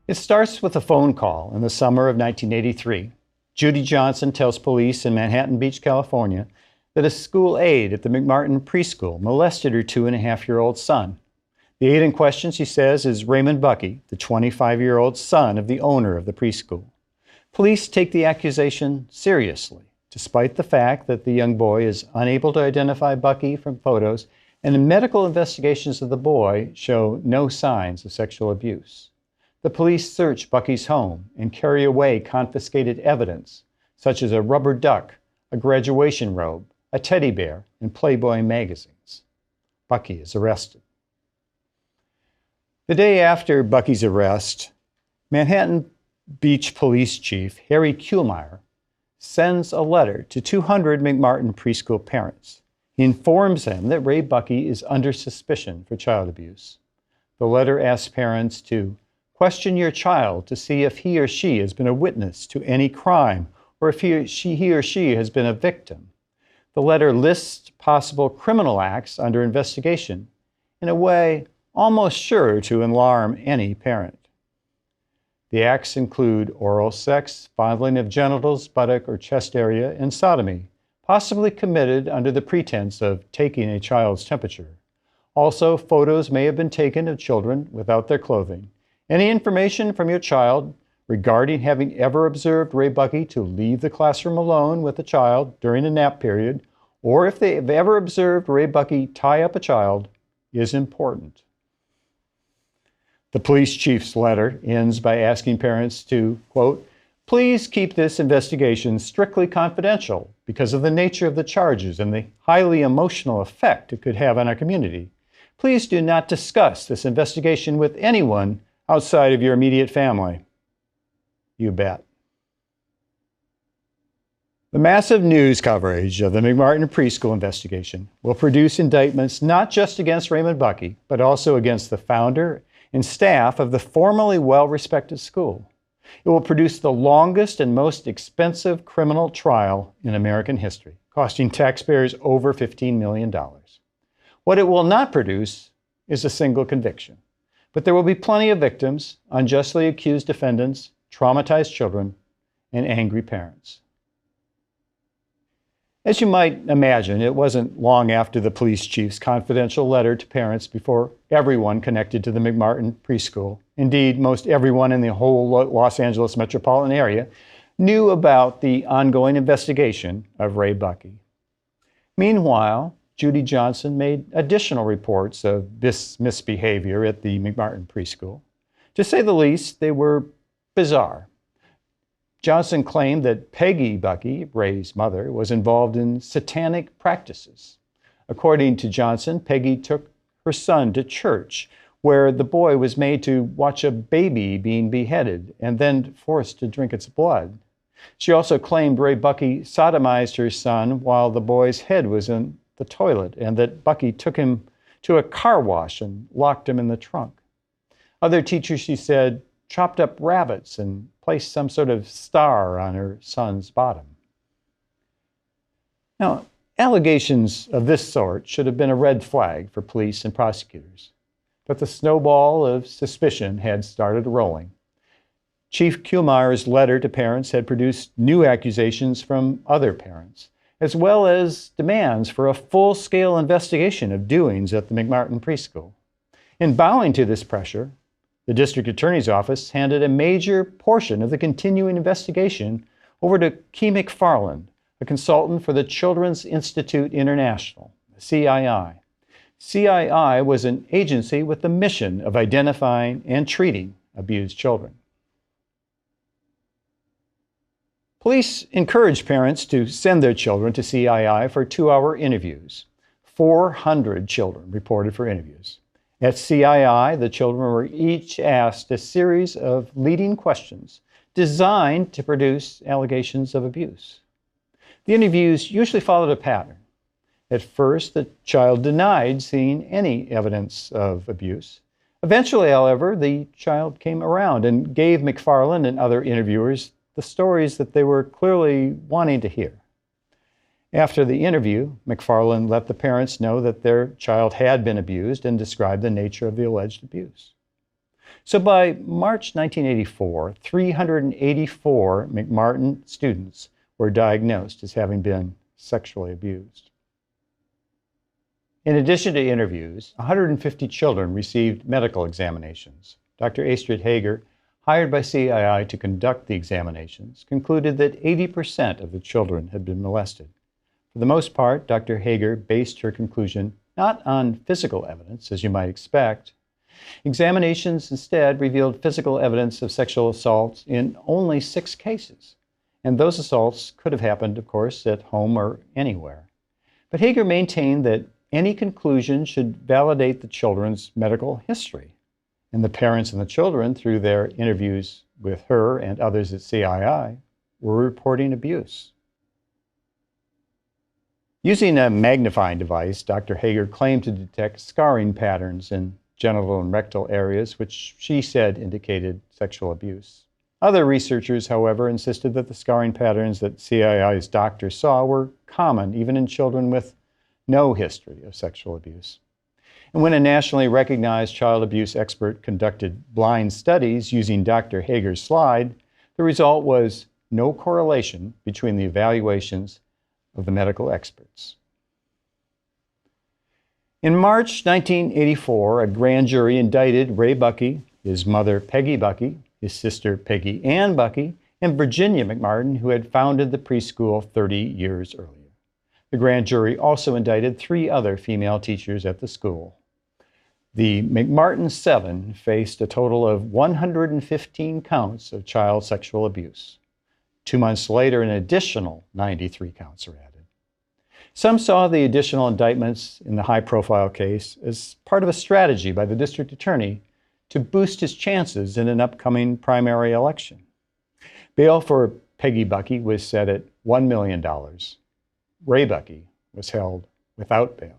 It starts with a phone call in the summer of 1983. Judy Johnson tells police in Manhattan Beach, California, that a school aide at the McMartin Preschool molested her 2.5-year-old son. The aide in question, she says, is Raymond Buckey, the 25-year-old son of the owner of the preschool. Police take the accusation seriously, despite the fact that the young boy is unable to identify Buckey from photos, and the medical investigations of the boy show no signs of sexual abuse. The police search Buckey's home and carry away confiscated evidence, such as a rubber duck, a graduation robe, a teddy bear, and Playboy magazines. Buckey is arrested. The day after Buckey's arrest, Manhattan Beach Police Chief Harry Kuhlmeyer sends a letter to 200 McMartin preschool parents. He informs them that Ray Buckey is under suspicion for child abuse. The letter asks parents to question your child to see if he or she has been a witness to any crime or if he or she has been a victim. The letter lists possible criminal acts under investigation in a way almost sure to alarm any parent. The acts include oral sex, fondling of genitals, buttock or chest area, and sodomy, possibly committed under the pretense of taking a child's temperature. Also, photos may have been taken of children without their clothing. Any information from your child regarding having ever observed Ray Buckey to leave the classroom alone with a child during a nap period, or if they have ever observed Ray Buckey tie up a child, is important. The police chief's letter ends by asking parents to, quote, please keep this investigation strictly confidential because of the nature of the charges and the highly emotional effect it could have on our community. Please do not discuss this investigation with anyone outside of your immediate family. You bet. The massive news coverage of the McMartin preschool investigation will produce indictments not just against Raymond Buckey, but also against the founder and staff of the formerly well-respected school. It will produce the longest and most expensive criminal trial in American history, costing taxpayers over $15 million. What it will not produce is a single conviction. But there will be plenty of victims, unjustly accused defendants, traumatized children, and angry parents. As you might imagine, it wasn't long after the police chief's confidential letter to parents before everyone connected to the McMartin preschool, indeed most everyone in the whole Los Angeles metropolitan area, knew about the ongoing investigation of Ray Buckey. Meanwhile, Judy Johnson made additional reports of this misbehavior at the McMartin preschool. To say the least, they were bizarre. Johnson claimed that Peggy Buckey, Ray's mother, was involved in satanic practices. According to Johnson, Peggy took her son to church, where the boy was made to watch a baby being beheaded and then forced to drink its blood. She also claimed Ray Buckey sodomized her son while the boy's head was in the toilet, and that Buckey took him to a car wash and locked him in the trunk. Other teachers, she said, chopped up rabbits and placed some sort of star on her son's bottom. Now, allegations of this sort should have been a red flag for police and prosecutors, but the snowball of suspicion had started rolling. Chief Kuhlmeyer's letter to parents had produced new accusations from other parents, as well as demands for a full-scale investigation of doings at the McMartin preschool. In bowing to this pressure, the district attorney's office handed a major portion of the continuing investigation over to Kee MacFarlane, a consultant for the Children's Institute International, CII. CII was an agency with the mission of identifying and treating abused children. Police encouraged parents to send their children to CII for 2-hour interviews. 400 children reported for interviews. At CII, the children were each asked a series of leading questions designed to produce allegations of abuse. The interviews usually followed a pattern. At first, the child denied seeing any evidence of abuse. Eventually, however, the child came around and gave MacFarlane and other interviewers the stories that they were clearly wanting to hear. After the interview, MacFarlane let the parents know that their child had been abused and described the nature of the alleged abuse. So by March 1984, 384 McMartin students were diagnosed as having been sexually abused. In addition to interviews, 150 children received medical examinations. Dr. Astrid Hager, hired by CII to conduct the examinations, concluded that 80% of the children had been molested. For the most part, Dr. Hager based her conclusion not on physical evidence, as you might expect. Examinations instead revealed physical evidence of sexual assault in only 6 cases. And those assaults could have happened, of course, at home or anywhere. But Hager maintained that any conclusion should validate the children's medical history. And the parents and the children, through their interviews with her and others at CII, were reporting abuse. Using a magnifying device, Dr. Hager claimed to detect scarring patterns in genital and rectal areas, which she said indicated sexual abuse. Other researchers, however, insisted that the scarring patterns that CII's doctors saw were common, even in children with no history of sexual abuse. And when a nationally recognized child abuse expert conducted blind studies using Dr. Hager's slide, the result was no correlation between the evaluations of the medical experts. In March 1984, a grand jury indicted Ray Buckey, his mother Peggy Buckey, his sister Peggy Ann Buckey, and Virginia McMartin, who had founded the preschool 30 years earlier. The grand jury also indicted 3 other female teachers at the school. The McMartin 7 faced a total of 115 counts of child sexual abuse. 2 months later, an additional 93 counts were added. Some saw the additional indictments in the high-profile case as part of a strategy by the district attorney to boost his chances in an upcoming primary election. Bail for Peggy Buckey was set at $1 million. Ray Buckey was held without bail.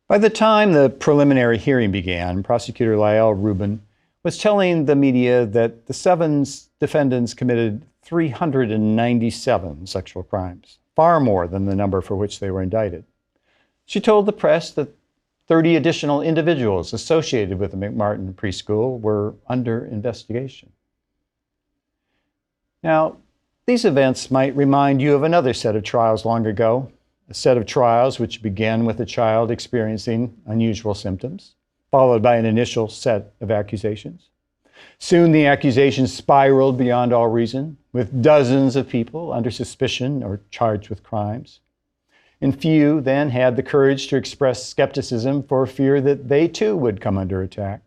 By the time the preliminary hearing began, Prosecutor Lael Rubin was telling the media that the 7 defendants committed 397 sexual crimes, far more than the number for which they were indicted. She told the press that 30 additional individuals associated with the McMartin preschool were under investigation. Now, these events might remind you of another set of trials long ago, a set of trials which began with a child experiencing unusual symptoms, followed by an initial set of accusations. Soon the accusations spiraled beyond all reason, with dozens of people under suspicion or charged with crimes. And few then had the courage to express skepticism for fear that they too would come under attack.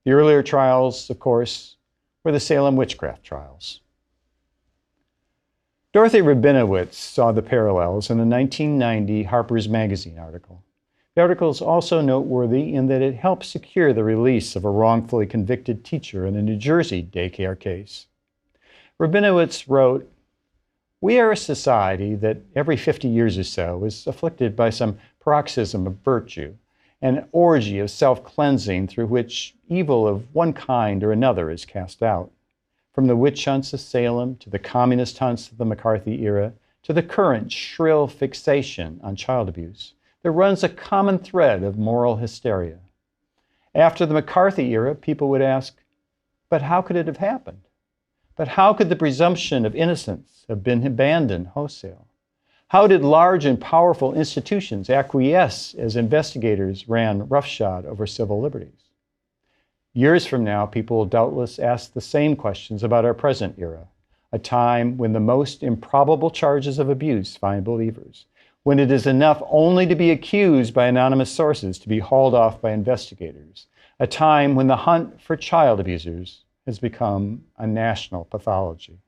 The earlier trials, of course, were the Salem witchcraft trials. Dorothy Rabinowitz saw the parallels in a 1990 Harper's Magazine article. The article is also noteworthy in that it helped secure the release of a wrongfully convicted teacher in a New Jersey daycare case. Rabinowitz wrote, "We are a society that every 50 years or so is afflicted by some paroxysm of virtue, an orgy of self-cleansing through which evil of one kind or another is cast out. From the witch hunts of Salem to the communist hunts of the McCarthy era to the current shrill fixation on child abuse, there runs a common thread of moral hysteria. After the McCarthy era, people would ask, but how could it have happened? But how could the presumption of innocence have been abandoned wholesale? How did large and powerful institutions acquiesce as investigators ran roughshod over civil liberties? Years from now, people will doubtless ask the same questions about our present era, a time when the most improbable charges of abuse find believers, when it is enough only to be accused by anonymous sources to be hauled off by investigators, a time when the hunt for child abusers has become a national pathology.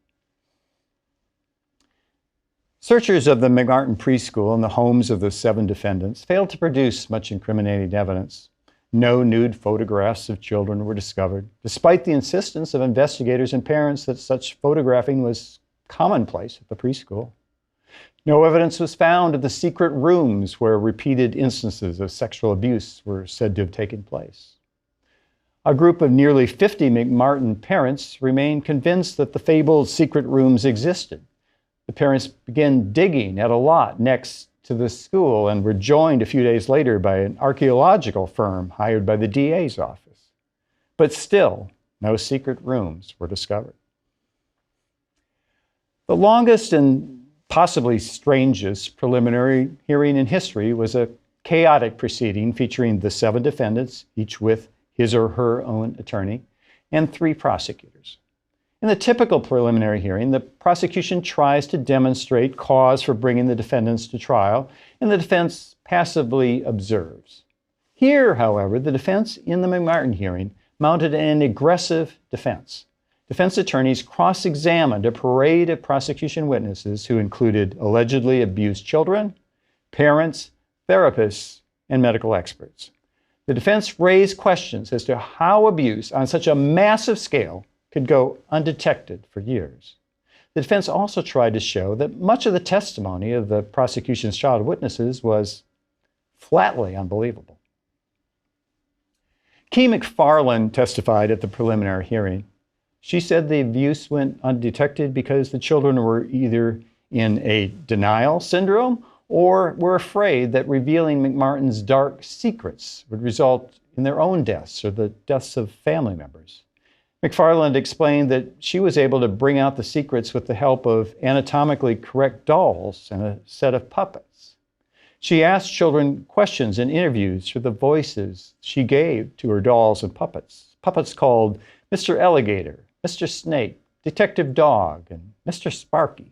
Searchers of the McMartin preschool and the homes of the 7 defendants failed to produce much incriminating evidence. No nude photographs of children were discovered, despite the insistence of investigators and parents that such photographing was commonplace at the preschool. No evidence was found of the secret rooms where repeated instances of sexual abuse were said to have taken place. A group of nearly 50 McMartin parents remained convinced that the fabled secret rooms existed. The parents began digging at a lot next to the school and were joined a few days later by an archaeological firm hired by the DA's office. But still, no secret rooms were discovered. The longest and possibly strangest preliminary hearing in history was a chaotic proceeding featuring the 7 defendants, each with his or her own attorney, and 3 prosecutors. In the typical preliminary hearing, the prosecution tries to demonstrate cause for bringing the defendants to trial, and the defense passively observes. Here, however, the defense in the McMartin hearing mounted an aggressive defense. Defense attorneys cross-examined a parade of prosecution witnesses who included allegedly abused children, parents, therapists, and medical experts. The defense raised questions as to how abuse on such a massive scale could go undetected for years. The defense also tried to show that much of the testimony of the prosecution's child witnesses was flatly unbelievable. Kee MacFarlane testified at the preliminary hearing. She said the abuse went undetected because the children were either in a denial syndrome or were afraid that revealing McMartin's dark secrets would result in their own deaths or the deaths of family members. MacFarlane explained that she was able to bring out the secrets with the help of anatomically correct dolls and a set of puppets. She asked children questions in interviews for the voices she gave to her dolls and puppets. Puppets called Mr. Alligator, Mr. Snake, Detective Dog, and Mr. Sparky.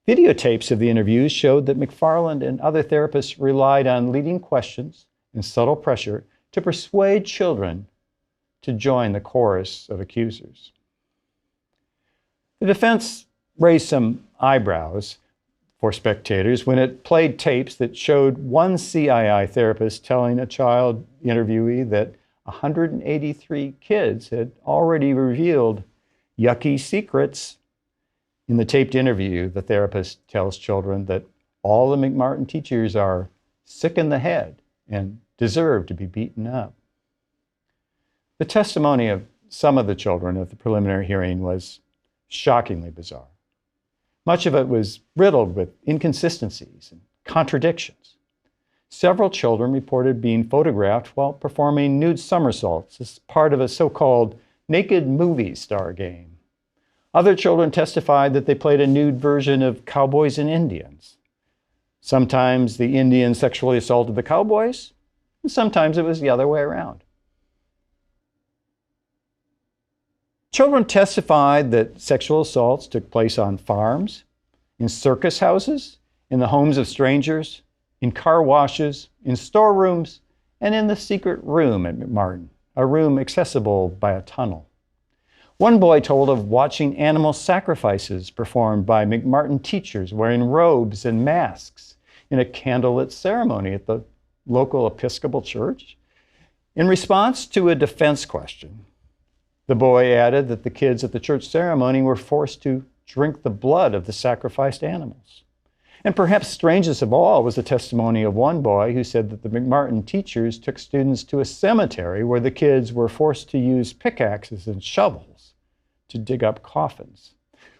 Videotapes of the interviews showed that MacFarlane and other therapists relied on leading questions and subtle pressure to persuade children to join the chorus of accusers. The defense raised some eyebrows for spectators when it played tapes that showed one CII therapist telling a child interviewee that 183 kids had already revealed yucky secrets. In the taped interview, the therapist tells children that all the McMartin teachers are sick in the head and deserve to be beaten up. The testimony of some of the children at the preliminary hearing was shockingly bizarre. Much of it was riddled with inconsistencies and contradictions. Several children reported being photographed while performing nude somersaults as part of a so-called naked movie star game. Other children testified that they played a nude version of Cowboys and Indians. Sometimes the Indians sexually assaulted the cowboys, and sometimes it was the other way around. Children testified that sexual assaults took place on farms, in circus houses, in the homes of strangers, in car washes, in storerooms, and in the secret room at McMartin, a room accessible by a tunnel. One boy told of watching animal sacrifices performed by McMartin teachers wearing robes and masks in a candlelit ceremony at the local Episcopal church. In response to a defense question, the boy added that the kids at the church ceremony were forced to drink the blood of the sacrificed animals. And perhaps strangest of all was the testimony of one boy who said that the McMartin teachers took students to a cemetery where the kids were forced to use pickaxes and shovels to dig up coffins.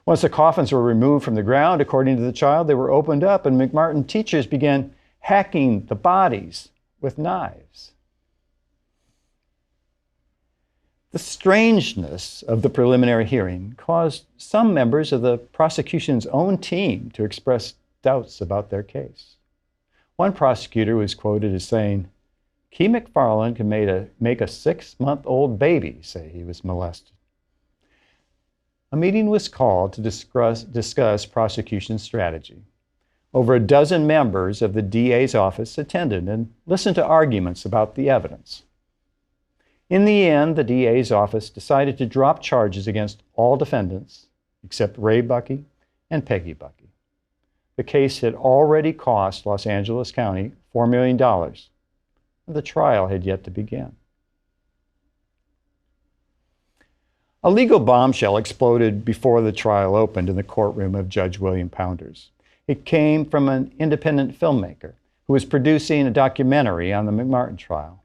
Once the coffins were removed from the ground, according to the child, they were opened up and McMartin teachers began hacking the bodies with knives. The strangeness of the preliminary hearing caused some members of the prosecution's own team to express doubts about their case. One prosecutor was quoted as saying, "Kee MacFarlane can make a 6-month-old baby say he was molested." A meeting was called to discuss prosecution strategy. Over a dozen members of the DA's office attended and listened to arguments about the evidence. In the end, the DA's office decided to drop charges against all defendants except Ray Buckey and Peggy Buckey. The case had already cost Los Angeles County $4 million. The trial had yet to begin. A legal bombshell exploded before the trial opened in the courtroom of Judge William Pounders. It came from an independent filmmaker who was producing a documentary on the McMartin trial.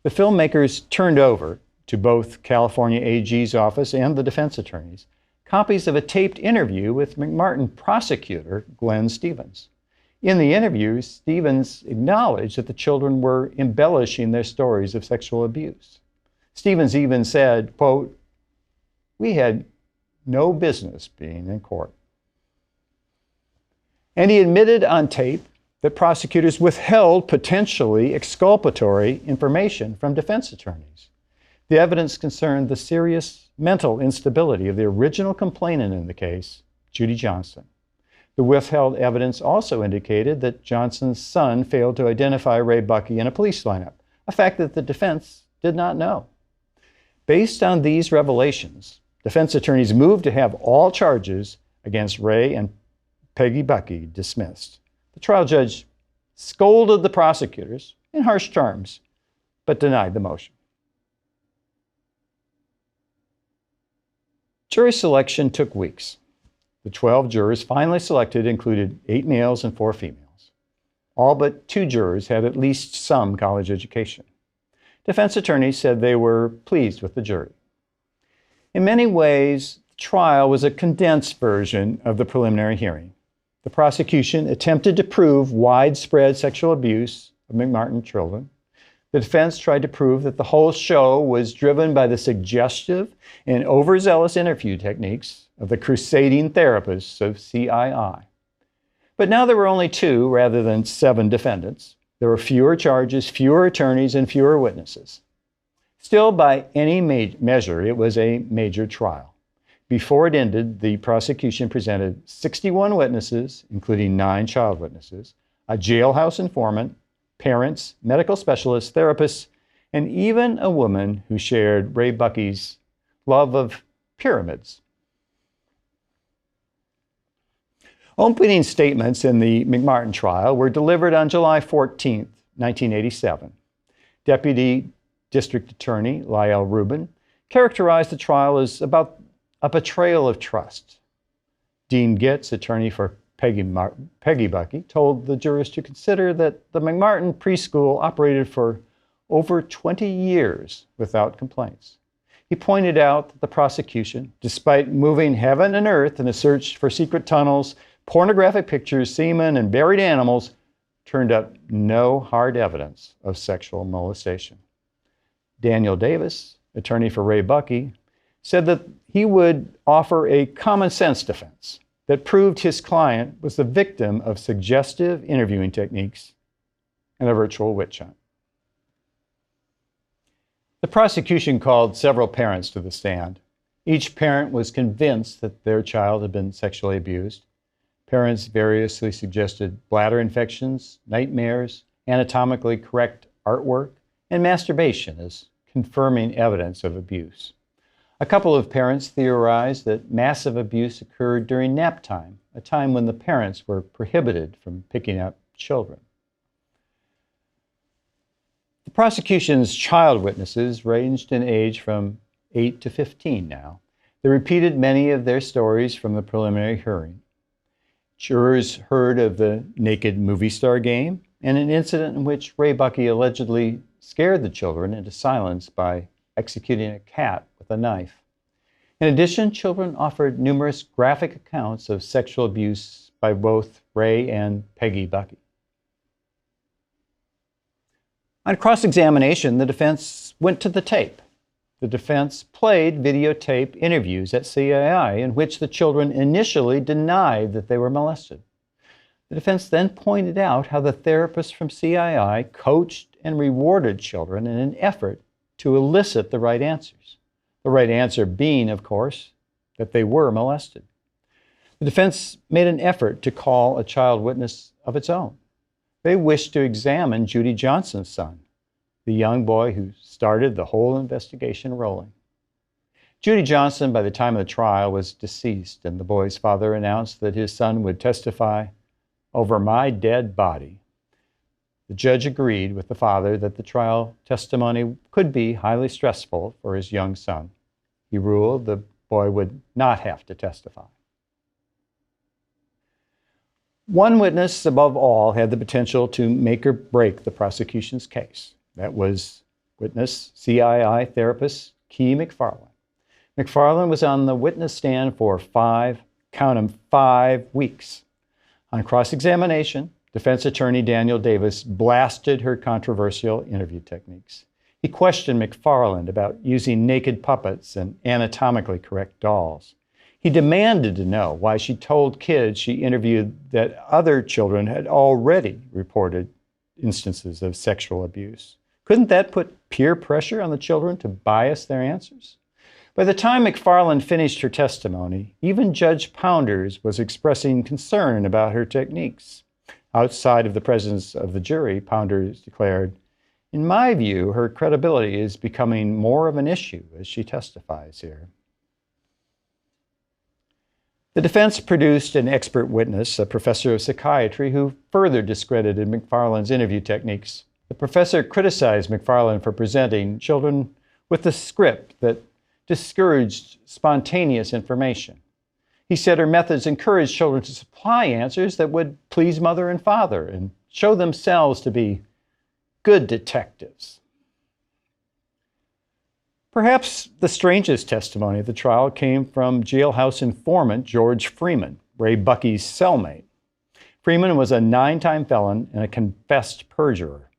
The filmmakers turned over to both California AG's office and the defense attorneys copies of a taped interview with McMartin prosecutor Glenn Stevens. In the interview, Stevens acknowledged that the children were embellishing their stories of sexual abuse. Stevens even said, quote, "We had no business being in court." And he admitted on tape that prosecutors withheld potentially exculpatory information from defense attorneys. The evidence concerned the serious mental instability of the original complainant in the case, Judy Johnson. The withheld evidence also indicated that Johnson's son failed to identify Ray Buckey in a police lineup, a fact that the defense did not know. Based on these revelations, defense attorneys moved to have all charges against Ray and Peggy Buckey dismissed. The trial judge scolded the prosecutors in harsh terms, but denied the motion. Jury selection took weeks. The 12 jurors finally selected included 8 males and 4 females. All but 2 jurors had at least some college education. Defense attorneys said they were pleased with the jury. In many ways, the trial was a condensed version of the preliminary hearing. The prosecution attempted to prove widespread sexual abuse of McMartin children. The defense tried to prove that the whole show was driven by the suggestive and overzealous interview techniques of the crusading therapists of CII. But now there were only 2 rather than 7 defendants. There were fewer charges, fewer attorneys, and fewer witnesses. Still, by any measure, it was a major trial. Before it ended, the prosecution presented 61 witnesses, including 9 child witnesses, a jailhouse informant, parents, medical specialists, therapists, and even a woman who shared Ray Buckey's love of pyramids. Opening statements in the McMartin trial were delivered on July 14, 1987. Deputy District Attorney Lyle Rubin characterized the trial as about a betrayal of trust. Dean Gitz, attorney for Peggy Buckey, told the jurors to consider that the McMartin preschool operated for over 20 years without complaints. He pointed out that the prosecution, despite moving heaven and earth in a search for secret tunnels, pornographic pictures, semen, and buried animals, turned up no hard evidence of sexual molestation. Daniel Davis, attorney for Ray Buckey, said that he would offer a common sense defense that proved his client was the victim of suggestive interviewing techniques and a virtual witch hunt. The prosecution called several parents to the stand. Each parent was convinced that their child had been sexually abused. Parents variously suggested bladder infections, nightmares, anatomically correct artwork, and masturbation as confirming evidence of abuse. A couple of parents theorized that massive abuse occurred during nap time, a time when the parents were prohibited from picking up children. The prosecution's child witnesses ranged in age from 8 to 15 now. They repeated many of their stories from the preliminary hearing. Jurors heard of the naked movie star game and an incident in which Ray Buckey allegedly scared the children into silence by executing a cat with a knife. In addition, children offered numerous graphic accounts of sexual abuse by both Ray and Peggy Buckey. On cross-examination, the defense went to the tape. The defense played videotape interviews at CII in which the children initially denied that they were molested. The defense then pointed out how the therapists from CII coached and rewarded children in an effort to elicit the right answers. The right answer being, of course, that they were molested. The defense made an effort to call a child witness of its own. They wished to examine Judy Johnson's son, the young boy who started the whole investigation rolling. Judy Johnson, by the time of the trial, was deceased, and the boy's father announced that his son would testify over my dead body. The judge agreed with the father that the trial testimony could be highly stressful for his young son. He ruled the boy would not have to testify. One witness, above all, had the potential to make or break the prosecution's case. That was witness CII therapist Kee MacFarlane. MacFarlane was on the witness stand for 5 weeks. On cross-examination, Defense attorney Daniel Davis blasted her controversial interview techniques. He questioned MacFarlane about using naked puppets and anatomically correct dolls. He demanded to know why she told kids she interviewed that other children had already reported instances of sexual abuse. Couldn't that put peer pressure on the children to bias their answers? By the time MacFarlane finished her testimony, even Judge Pounders was expressing concern about her techniques. Outside of the presence of the jury, Pounders declared, "In my view, her credibility is becoming more of an issue as she testifies here." The defense produced an expert witness, a professor of psychiatry, who further discredited MacFarlane's interview techniques. The professor criticized MacFarlane for presenting children with a script that discouraged spontaneous information. He said her methods encouraged children to supply answers that would please mother and father and show themselves to be good detectives. Perhaps the strangest testimony of the trial came from jailhouse informant George Freeman, Ray Bucky's cellmate. Freeman was a 9-time felon and a confessed perjurer.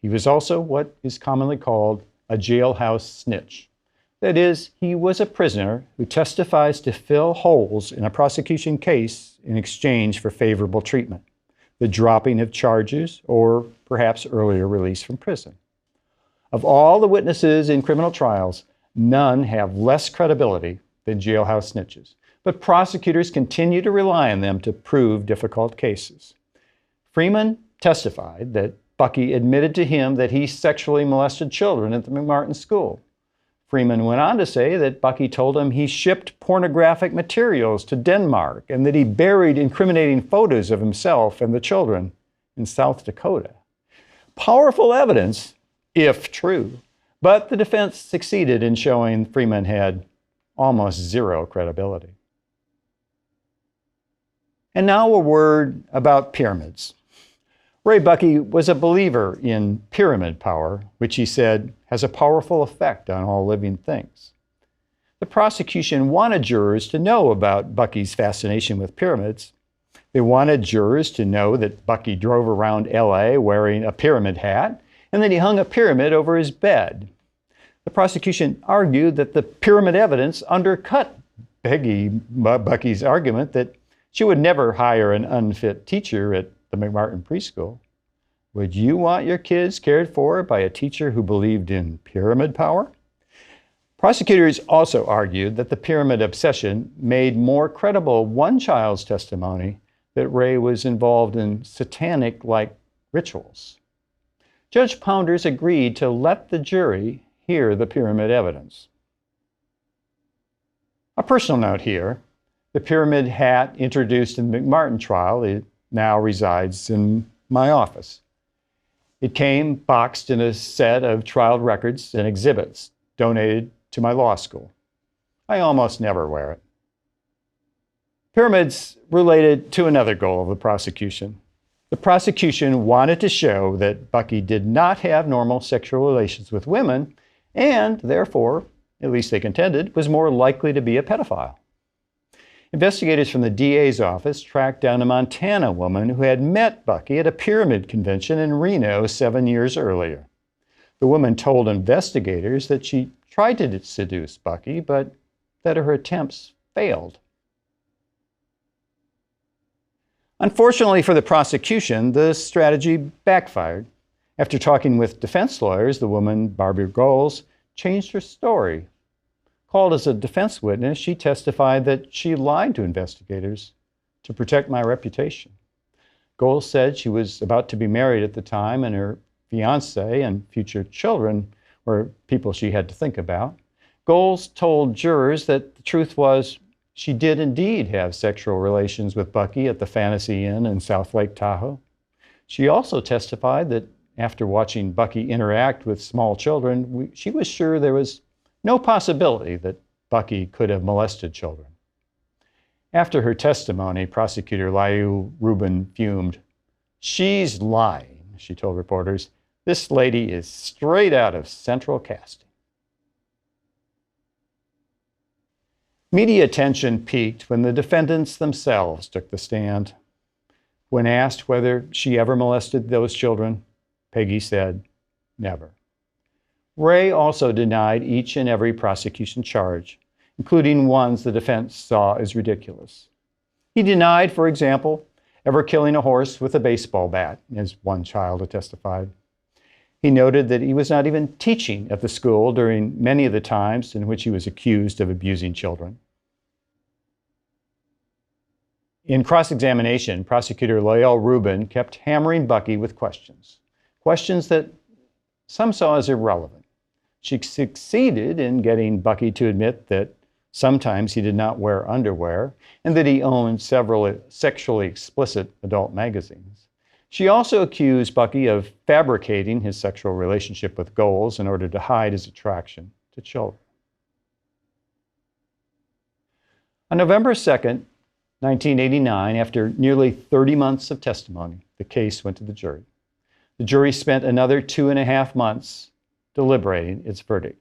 He was also what is commonly called a jailhouse snitch. That is, he was a prisoner who testifies to fill holes in a prosecution case in exchange for favorable treatment, the dropping of charges, or perhaps earlier release from prison. Of all the witnesses in criminal trials, none have less credibility than jailhouse snitches, but prosecutors continue to rely on them to prove difficult cases. Freeman testified that Bucky admitted to him that he sexually molested children at the McMartin school. Freeman went on to say that Bucky told him he shipped pornographic materials to Denmark and that he buried incriminating photos of himself and the children in South Dakota. Powerful evidence, if true, but the defense succeeded in showing Freeman had almost zero credibility. And now a word about pyramids. Ray Bucky was a believer in pyramid power, which he said has a powerful effect on all living things. The prosecution wanted jurors to know about Bucky's fascination with pyramids. They wanted jurors to know that Bucky drove around LA wearing a pyramid hat and that he hung a pyramid over his bed. The prosecution argued that the pyramid evidence undercut Bucky's argument that she would never hire an unfit teacher at the McMartin Preschool. Would you want your kids cared for by a teacher who believed in pyramid power? Prosecutors also argued that the pyramid obsession made more credible one child's testimony that Ray was involved in satanic-like rituals. Judge Pounders agreed to let the jury hear the pyramid evidence. A personal note here, the pyramid hat introduced in the McMartin trial, it now resides in my office. It came boxed in a set of trial records and exhibits donated to my law school. I almost never wear it. Pyramids related to another goal of the prosecution. The prosecution wanted to show that Bucky did not have normal sexual relations with women and, therefore, at least they contended, was more likely to be a pedophile. Investigators from the DA's office tracked down a Montana woman who had met Bucky at a pyramid convention in Reno 7 years earlier. The woman told investigators that she tried to seduce Bucky, but that her attempts failed. Unfortunately for the prosecution, the strategy backfired. After talking with defense lawyers, the woman, Barbara Goals, changed her story. Called as a defense witness, she testified that she lied to investigators to protect my reputation. Goals said she was about to be married at the time and her fiancé and future children were people she had to think about. Goals told jurors that the truth was she did indeed have sexual relations with Bucky at the Fantasy Inn in South Lake Tahoe. She also testified that after watching Bucky interact with small children, she was sure there was no possibility that Bucky could have molested children. After her testimony, prosecutor Liu Rubin fumed. "She's lying," she told reporters. "This lady is straight out of Central Casting." Media attention peaked when the defendants themselves took the stand. When asked whether she ever molested those children, Peggy said, never. Ray also denied each and every prosecution charge, including ones the defense saw as ridiculous. He denied, for example, ever killing a horse with a baseball bat, as one child had testified. He noted that he was not even teaching at the school during many of the times in which he was accused of abusing children. In cross-examination, prosecutor Lael Rubin kept hammering Bucky with questions that some saw as irrelevant. She succeeded in getting Bucky to admit that sometimes he did not wear underwear and that he owned several sexually explicit adult magazines. She also accused Bucky of fabricating his sexual relationship with Goals in order to hide his attraction to children. On November 2nd, 1989, after nearly 30 months of testimony, the case went to the jury. The jury spent another 2.5 months deliberating its verdict.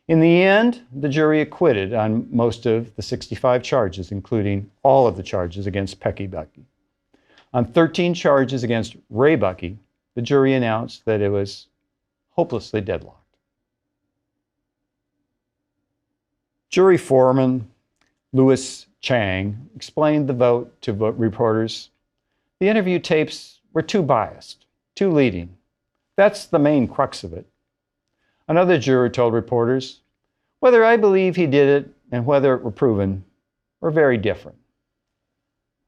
In the end, the jury acquitted on most of the 65 charges, including all of the charges against Peggy Bucky. On 13 charges against Ray Bucky, the jury announced that it was hopelessly deadlocked. Jury foreman Louis Chang explained the vote to reporters. The interview tapes were too biased, too leading. That's the main crux of it. Another juror told reporters, whether I believe he did it and whether it were proven were very different.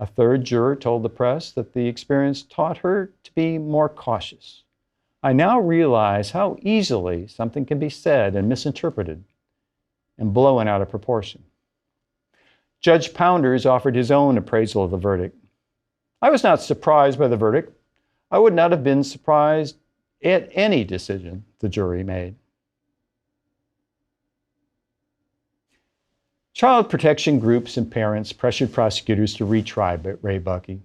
A third juror told the press that the experience taught her to be more cautious. I now realize how easily something can be said and misinterpreted and blown out of proportion. Judge Pounders offered his own appraisal of the verdict. I was not surprised by the verdict. I would not have been surprised at any decision the jury made. Child protection groups and parents pressured prosecutors to retry Ray Bucky.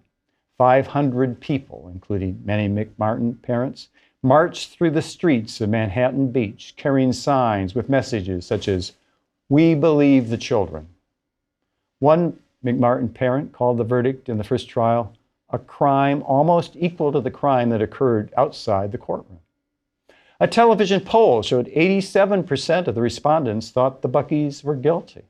500 people, including many McMartin parents, marched through the streets of Manhattan Beach carrying signs with messages such as, "We believe the children." One McMartin parent called the verdict in the first trial a crime almost equal to the crime that occurred outside the courtroom. A television poll showed 87% of the respondents thought the Buckys were guilty.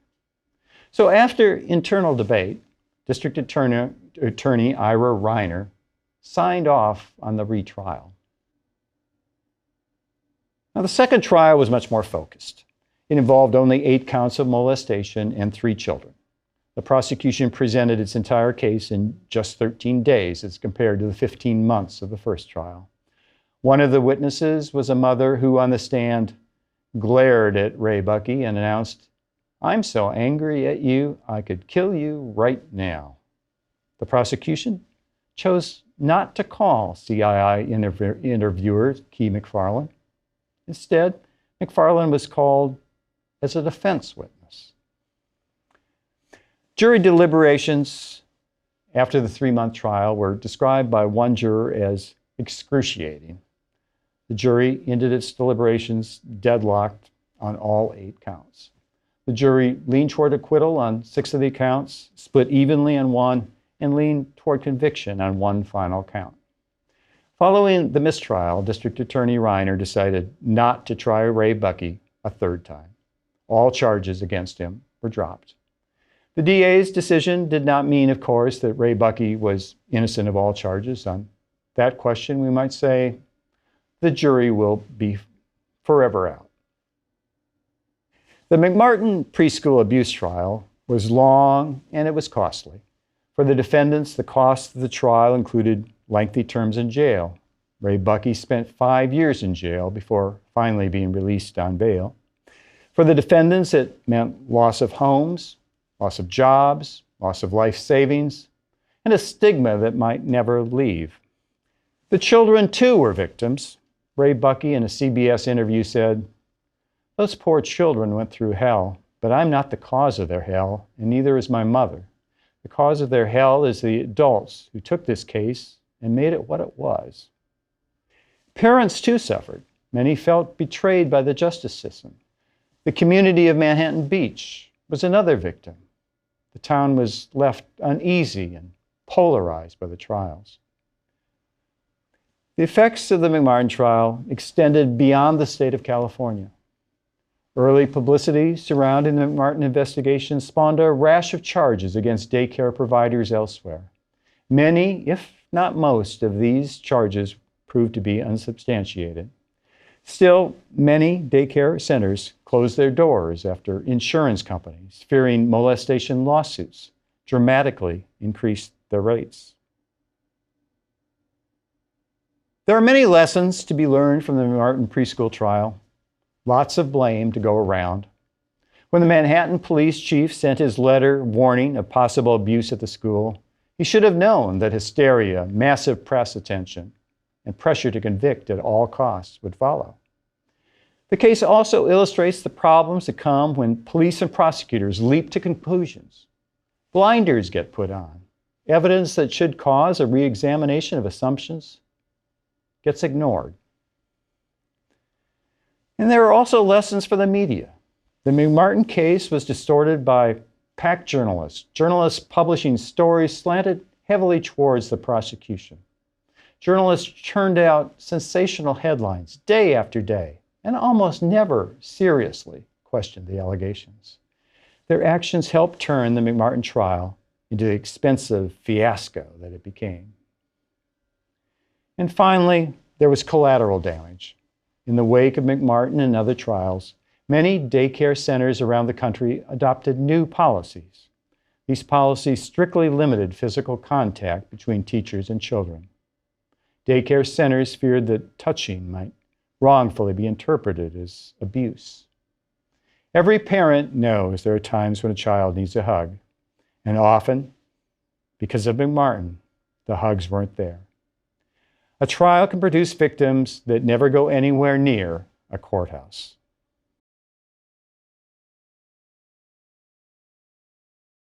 So after internal debate, District Attorney Ira Reiner signed off on the retrial. Now, the second trial was much more focused. It involved only 8 counts of molestation and 3 children. The prosecution presented its entire case in just 13 days as compared to the 15 months of the first trial. One of the witnesses was a mother who, on the stand, glared at Ray Bucky and announced, "I'm so angry at you, I could kill you right now." The prosecution chose not to call CII interviewer Kee MacFarlane. Instead, MacFarlane was called as a defense witness. Jury deliberations after the 3-month trial were described by one juror as excruciating. The jury ended its deliberations deadlocked on all 8 counts. The jury leaned toward acquittal on 6 of the counts, split evenly on 1, and leaned toward conviction on 1 final count. Following the mistrial, District Attorney Reiner decided not to try Ray Bucky a 3rd time. All charges against him were dropped. The DA's decision did not mean, of course, that Ray Bucky was innocent of all charges. On that question, we might say the jury will be forever out. The McMartin preschool abuse trial was long and it was costly. For the defendants, the cost of the trial included lengthy terms in jail. Ray Bucky spent 5 years in jail before finally being released on bail. For the defendants, it meant loss of homes, loss of jobs, loss of life savings, and a stigma that might never leave. The children, too, were victims. Ray Bucky, in a CBS interview, said, "Those poor children went through hell, but I'm not the cause of their hell, and neither is my mother. The cause of their hell is the adults who took this case and made it what it was." Parents, too, suffered. Many felt betrayed by the justice system. The community of Manhattan Beach was another victim. The town was left uneasy and polarized by the trials. The effects of the McMartin trial extended beyond the state of California. Early publicity surrounding the McMartin investigation spawned a rash of charges against daycare providers elsewhere. Many, if not most, of these charges proved to be unsubstantiated. Still, many daycare centers closed their doors after insurance companies, fearing molestation lawsuits, dramatically increased their rates. There are many lessons to be learned from the McMartin preschool trial. Lots of blame to go around. When the Manhattan police chief sent his letter warning of possible abuse at the school, he should have known that hysteria, massive press attention, and pressure to convict at all costs would follow. The case also illustrates the problems that come when police and prosecutors leap to conclusions. Blinders get put on. Evidence that should cause a re-examination of assumptions gets ignored. And there are also lessons for the media. The McMartin case was distorted by PAC journalists publishing stories slanted heavily towards the prosecution. Journalists churned out sensational headlines day after day and almost never seriously questioned the allegations. Their actions helped turn the McMartin trial into the expensive fiasco that it became. And finally, there was collateral damage. In the wake of McMartin and other trials, many daycare centers around the country adopted new policies. These policies strictly limited physical contact between teachers and children. Daycare centers feared that touching might wrongfully be interpreted as abuse. Every parent knows there are times when a child needs a hug, and often, because of McMartin, the hugs weren't there. A trial can produce victims that never go anywhere near a courthouse.